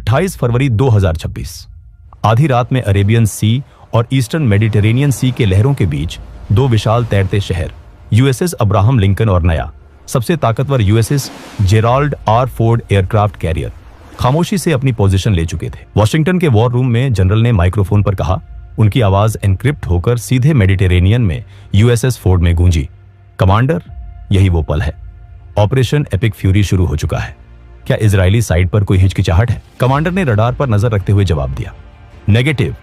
28 फरवरी 2026 आधी रात में अरेबियन सी और ईस्टर्न मेडिटेरेनियन सी के लहरों के बीच दो विशाल तैरते शहर यूएसएस अब्राहम लिंकन और नया सबसे ताकतवर USS Gerald R Ford aircraft carrier खामोशी से अपनी पोजीशन ले चुके थे। वॉशिंगटन के वॉर रूम में जनरल ने माइक्रोफोन पर कहा। उनकी आवाज एनक्रिप्ट होकर सीधे मेडिटेरेनियन में यूएसएस फोर्ड में गूंजी। कमांडर, यही वो पल है। ऑपरेशन एपिक फ्यूरी शुरू हो चुका है। क्या इजरायली साइड पर कोई हिचकिचाहट है? कमांडर ने रडार पर नजर रखते हुए जवाब दिया। नेगेटिव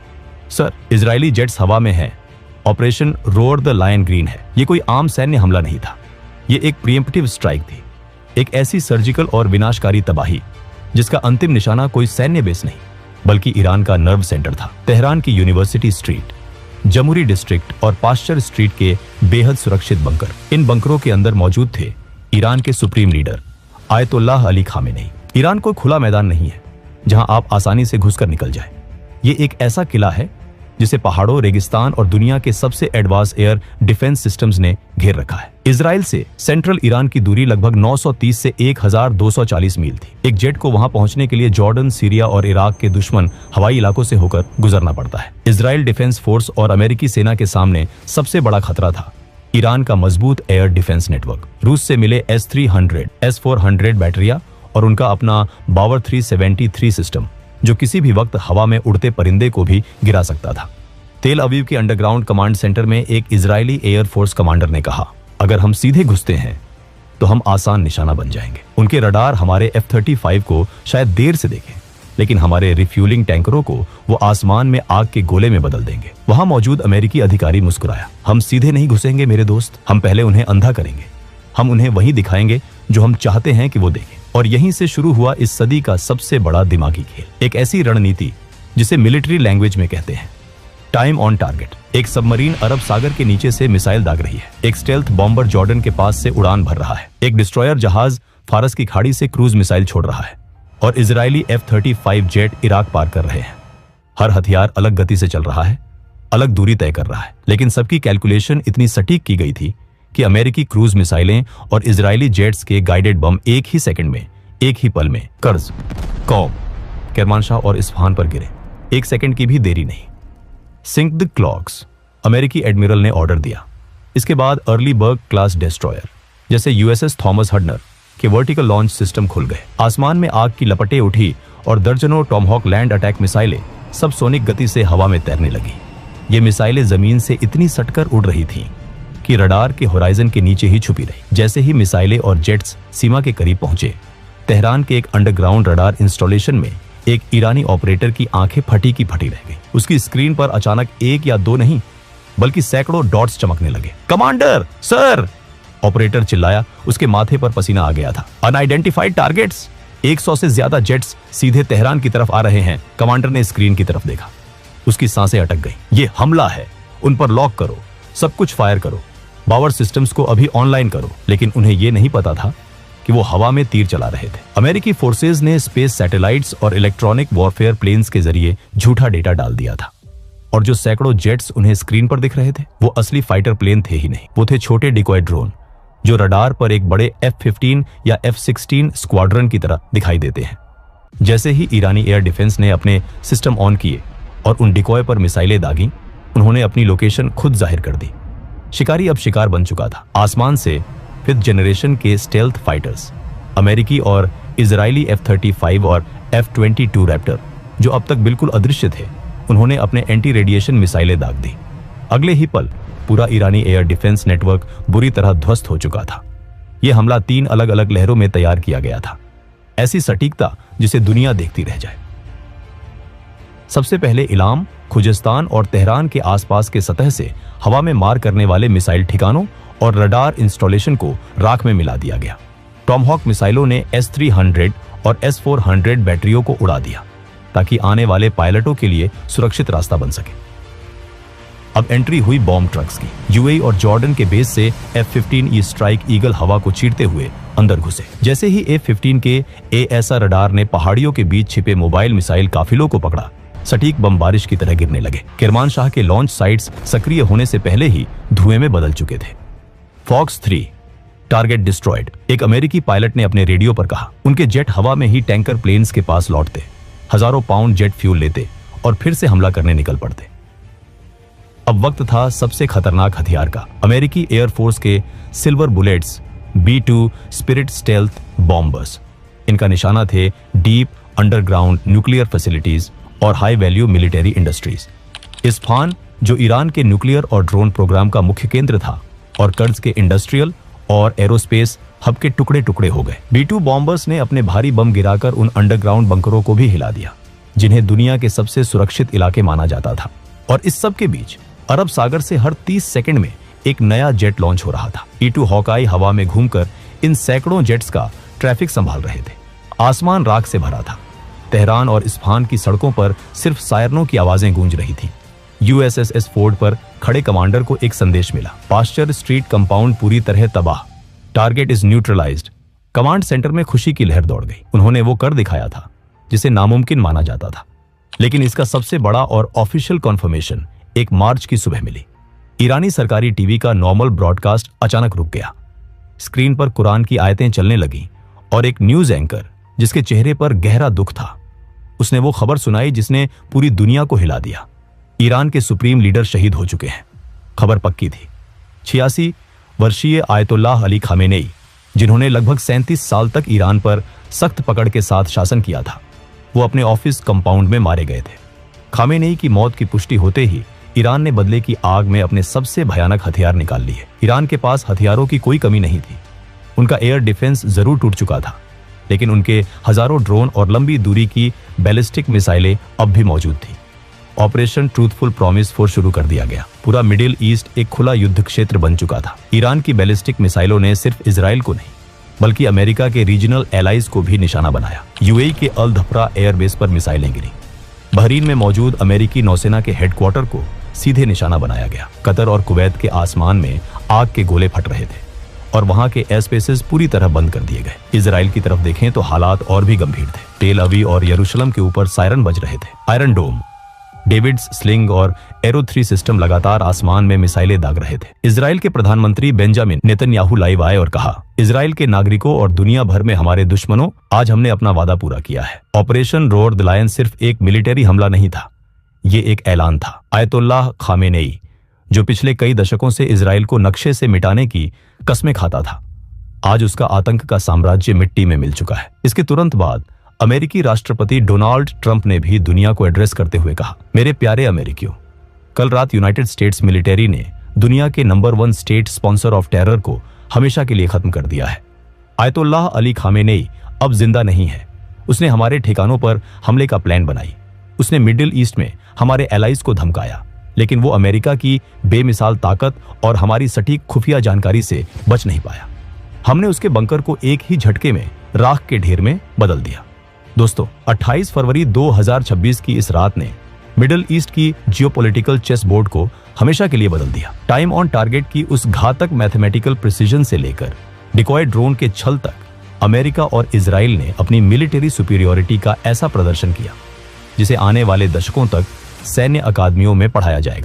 सर, इजरायली जेट्स हवा में हैं। Operation roar the lion green है। ये कोई आम सैन्य हमला नहीं था। ये एक प्रीएम्प्टिव स्ट्राइक थी, एक ऐसी सर्जिकल और विनाशकारी तबाही जिसका अंतिम निशाना कोई सैन्य बेस नहीं बल्कि ईरान का नर्व सेंटर था। तेहरान की यूनिवर्सिटी स्ट्रीट, जमूरी डिस्ट्रिक्ट और पास्चर स्ट्रीट के बेहद सुरक्षित बंकर। इन बंकरों के अंदर मौजूद थे ईरान के supreme leader Ayatollah Ali Khamenei. Iran कोई खुला मैदान नहीं है जहां आप आसानी से घुसकर निकल जाए। ये एक ऐसा किला है जिसे पहाड़ों, रेगिस्तान और दुनिया के सबसे एडवांस एयर डिफेंस सिस्टम्स ने घेर रखा है। इजराइल से सेंट्रल ईरान की दूरी लगभग 930 से 1240 मील थी। एक जेट को वहां पहुंचने के लिए जॉर्डन, सीरिया और इराक के दुश्मन हवाई इलाकों से होकर गुजरना पड़ता है। इजराइल डिफेंस फोर्स और अमेरिकी सेना के सामने सबसे बड़ा खतरा था ईरान का मजबूत एयर डिफेंस नेटवर्क। रूस से मिले S-300, S-400 बैटरिया और उनका अपना बावर 373 सिस्टम जो किसी भी वक्त हवा में उड़ते परिंदे को भी गिरा सकता था। तेल अवीव के अंडरग्राउंड कमांड सेंटर में एक इजरायली एयर फोर्स कमांडर ने कहा, अगर हम सीधे घुसते हैं तो हम आसान निशाना बन जाएंगे। उनके रडार हमारे F-35 को शायद देर से देखें, लेकिन हमारे रिफ्यूलिंग टैंकरों को वो आसमान में आग के गोले में बदल देंगे। वहां मौजूद अमेरिकी अधिकारी मुस्कुराया। हम सीधे नहीं घुसेंगे मेरे दोस्त, हम पहले उन्हें अंधा करेंगे। हम उन्हें वही दिखाएंगे जो हम चाहते हैं कि वो देखें। और यहीं से शुरू हुआ इस सदी का सबसे बड़ा दिमागी खेल, एक ऐसी रणनीति जिसे मिलिट्री लैंग्वेज में कहते हैं टाइम ऑन टारगेट। एक सबमरीन अरब सागर के नीचे से मिसाइल दाग रही है। एक स्टेल्थ बॉम्बर जॉर्डन के पास से उड़ान भर रहा है। एक डिस्ट्रॉयर जहाज फारस की खाड़ी से क्रूज मिसाइल छोड़ रहा है और इजरायली F-35 जेट इराक पार कर रहे हैं। हर हथियार अलग गति से चल रहा है, अलग दूरी तय कर रहा है, लेकिन सबकी कैलकुलेशन इतनी सटीक की गई थी कि अमेरिकी क्रूज मिसाइलें और इजरायली जेट्स के गाइडेड बम एक ही सेकंड में, एक ही पल में कर्ज, कौम, केरमानशाह और इस्फहान पर गिरे। एक सेकंड की भी देरी नहीं। सिंक द क्लॉक्स, अमेरिकी एडमिरल ने ऑर्डर दिया। इसके बाद अर्ली बर्ग क्लास डिस्ट्रॉयर जैसे USS थॉमस हडनर के वर्टिकल लॉन्च सिस्टम खुल गए। आसमान में आग की लपटें उठी और दर्जनों टॉमहॉक लैंड अटैक मिसाइलें सब सोनिक गति से हवा में तैरने लगी। ये मिसाइलें जमीन से इतनी सटकर उड़ रही थीं कि रडार के होराइजन के नीचे ही छुपी रही। जैसे ही मिसाइलें और जेट्स सीमा के करीब पहुंचे, तेहरान के एक अंडरग्राउंड रडार इंस्टॉलेशन में एक ईरानी ऑपरेटर की आंखें फटी की फटी रह गई। उसकी स्क्रीन पर अचानक एक या दो नहीं बल्कि सैकड़ों डॉट्स चमकने लगे। कमांडर सर, ऑपरेटर चिल्लाया। उसके माथे पर पसीना आ गया था। अनआइडेंटिफाइड टारगेट्स, 100 से ज्यादा जेट्स सीधे तेहरान की तरफ आ रहे हैं। कमांडर ने स्क्रीन की तरफ देखा। उसकी सांसें अटक गई। ये हमला है, उन पर लॉक करो, सब कुछ फायर करो, पावर सिस्टम्स को अभी ऑनलाइन करो। लेकिन उन्हें यह नहीं पता था कि वो हवा में तीर चला रहे थे। अमेरिकी फोर्सेज ने स्पेस सैटेलाइट्स और इलेक्ट्रॉनिक वॉरफेयर प्लेन्स के जरिए झूठा डेटा डाल दिया था और जो सैकड़ों जेट्स उन्हें स्क्रीन पर दिख रहे थे वो असली फाइटर प्लेन थे ही नहीं। वो थे छोटे डिकॉय ड्रोन जो रडार पर एक बड़े F-15 या F-16 स्क्वाड्रन की तरह दिखाई देते हैं। जैसे ही ईरानी एयर डिफेंस ने अपने सिस्टम ऑन किए और उन डिकॉय पर मिसाइलें दागी, उन्होंने अपनी लोकेशन खुद जाहिर कर दी। शिकारी अब शिकार बन चुका था। आसमान से 5th जनरेशन के स्टेल्थ फाइटर्स, अमेरिकी और इजरायली F-35 और F-22 रैप्टर जो अब तक बिल्कुल अदृश्य थे, उन्होंने अपने एंटी रेडिएशन मिसाइलें दाग दी। अगले ही पल पूरा ईरानी एयर डिफेंस नेटवर्क बुरी तरह ध्वस्त हो चुका था। यह हमला 3 अलग अलग लहरों में तैयार किया गया था, ऐसी सटीकता जिसे दुनिया देखती रह जाए। सबसे पहले इलाम, खुजस्तान और तेहरान के आसपास के सतह से हवा में मार करने वाले मिसाइल ठिकानों और रडार इंस्टॉलेशन को राख में मिला दिया गया। टॉमहॉक मिसाइलों ने S-300 और S-400 बैटरियों को उड़ा दिया ताकि आने वाले पायलटों के लिए सुरक्षित रास्ता बन सके। अब एंट्री हुई बॉम्ब ट्रक्स की। UAE और जॉर्डन के बेस से F-15E स्ट्राइक ईगल हवा को चीरते हुए अंदर घुसे। जैसे ही F-15 के AESA रडार ने पहाड़ियों के बीच छिपे मोबाइल मिसाइल काफिलों को पकड़ा, सटीक बम बारिश की तरह गिरने लगे। किरमानशाह के लॉन्च साइट्स सक्रिय होने से पहले ही धुएं में बदल चुके थे। फॉक्स 3 टारगेट डिस्ट्रॉयड, एक अमेरिकी पायलट ने अपने रेडियो पर कहा। उनके जेट हवा में ही टैंकर प्लेन्स के पास लौटते। हजारों पाउंड जेट फ्यूल लेते और फिर से हमला करने निकल पड़ते। अब वक्त था सबसे खतरनाक हथियार का। अमेरिकी एयरफोर्स के silver bullets B-2 spirit stealth bombers. इनका निशाना थे डीप अंडरग्राउंड न्यूक्लियर फैसिलिटीज और high value military industries. Isfahan, जो ईरान के न्यूक्लियर और ड्रोन प्रोग्राम का मुख्य केंद्र था, और कर्ज के इंडस्ट्रियल और एरोस्पेस हब के टुकड़े टुकड़े हो गए। B-2 बॉम्बर्स ने अपने भारी बम गिराकर उन अंडरग्राउंड बंकरों को भी हिला दिया, जिन्हें दुनिया के सबसे सुरक्षित इलाके माना जाता था। और इस सब के बीच अरब सागर से हर 30 सेकंड में एक नया जेट लॉन्च हो रहा था। E-2 हॉकाई हवा में घूमकर इन सैकड़ों जेट्स का ट्रैफिक संभाल रहे थे। आसमान राख से भरा था। तेहरान और इस्फहान की सड़कों पर सिर्फ सायरनों की आवाजें गूंज रही थी। USS फोर्ड पर खड़े कमांडर को एक संदेश मिला। पास्चर स्ट्रीट कंपाउंड पूरी तरह तबाह, target is neutralised. Command centre में खुशी की लहर दौड़ गई। उन्होंने वो कर दिखाया था जिसे नामुमकिन माना जाता था। लेकिन इसका सबसे बड़ा और ऑफिशियल कॉन्फर्मेशन एक मार्च की सुबह मिली। ईरानी सरकारी टीवी का नॉर्मल ब्रॉडकास्ट अचानक रुक गया। स्क्रीन पर कुरान की आयतें चलने लगी और एक न्यूज एंकर, जिसके चेहरे पर गहरा दुख था, उसने वो खबर सुनाई जिसने पूरी दुनिया को हिला दिया। ईरान के सुप्रीम लीडर शहीद हो चुके हैं। खबर पक्की थी। 86 वर्षीय आयतुल्लाह अली खामेनेई, जिन्होंने लगभग 37 साल तक ईरान पर सख्त पकड़ के साथ शासन किया था, वो अपने ऑफिस कंपाउंड में मारे गए थे। खामेनेई की मौत की पुष्टि होते ही ईरान ने बदले की आग में अपने सबसे भयानक हथियार निकाल लिए। ईरान के पास हथियारों की कोई कमी नहीं थी। उनका एयर डिफेंस जरूर टूट चुका था, लेकिन उनके हजारों ड्रोन और लंबी दूरी की बैलिस्टिक मिसाइलें अब भी मौजूद थी। ऑपरेशन ट्रूथफुल प्रॉमिस 4 शुरू कर दिया गया। पूरा मिडिल ईस्ट एक खुला युद्ध क्षेत्र बन चुका था। ईरान की बैलिस्टिक मिसाइलों ने सिर्फ इजराइल को नहीं, बल्कि अमेरिका के रीजनल एलाइज को भी निशाना बनाया। UAE के अल धफ्रा एयरबेस पर मिसाइलें गिरी। बहरीन में मौजूद अमेरिकी नौसेना के हेडक्वार्टर को सीधे निशाना बनाया गया। कतर और कुवैत के आसमान में आग के गोले फट रहे थे और वहां के एयरस्पेसेस पूरी तरह बंद कर दिए गए। इजराइल की तरफ देखें तो हालात और भी गंभीर थे। टेल अवीव और यरूशलेम के ऊपर सायरन बज रहे थे। आयरन डोम, डेविड्स स्लिंग और एरो 3 सिस्टम लगातार आसमान में मिसाइलें दाग रहे थे। इजराइल के प्रधानमंत्री बेंजामिन नेतन्याहू लाइव आए और कहा, इजराइल के नागरिकों और दुनिया भर में हमारे दुश्मनों, आज हमने अपना वादा पूरा किया है। ऑपरेशन रोअर द लायन सिर्फ एक मिलिट्री हमला नहीं था, ये एक ऐलान था। आयतुल्लाह खामेनेई, जो पिछले कई दशकों से इजराइल को नक्शे से मिटाने की कस्में खाता था, आज उसका आतंक का साम्राज्य मिट्टी में मिल चुका है। इसके तुरंत बाद अमेरिकी राष्ट्रपति डोनाल्ड ट्रंप ने भी दुनिया को एड्रेस करते हुए कहा, मेरे प्यारे अमेरिकियों, कल रात यूनाइटेड स्टेट्स मिलिट्री ने दुनिया के number 1 state sponsor of terror को हमेशा के लिए खत्म कर दिया है। आयतुल्लाह अली खामेनेई अब जिंदा नहीं है। उसने हमारे ठिकानों पर हमले का प्लान बनाई। उसने मिडिल ईस्ट में हमारे एलाइज को धमकाया, लेकिन वो अमेरिका की बेमिसाल ताकत और हमारी सटीक खुफिया जानकारी से बच नहीं पाया। हमने उसके बंकर को एक ही झटके में राख के ढेर में बदल दिया। दोस्तों, 28 फरवरी 2026 की इस रात ने मिडिल ईस्ट की जियोपॉलिटिकल चेस बोर्ड को हमेशा के लिए बदल दिया। टाइम ऑन टारगेट की उस घातक मैथमेटिकल प्रिसीजन से लेकर डिकॉय ड्रोन के छल तक, अमेरिका और इजराइल ने अपनी मिलिट्री सुपीरियरिटी का ऐसा प्रदर्शन किया जिसे आने वाले दशकों तक सैन्य अकादमियों में पढ़ाया जाएगा।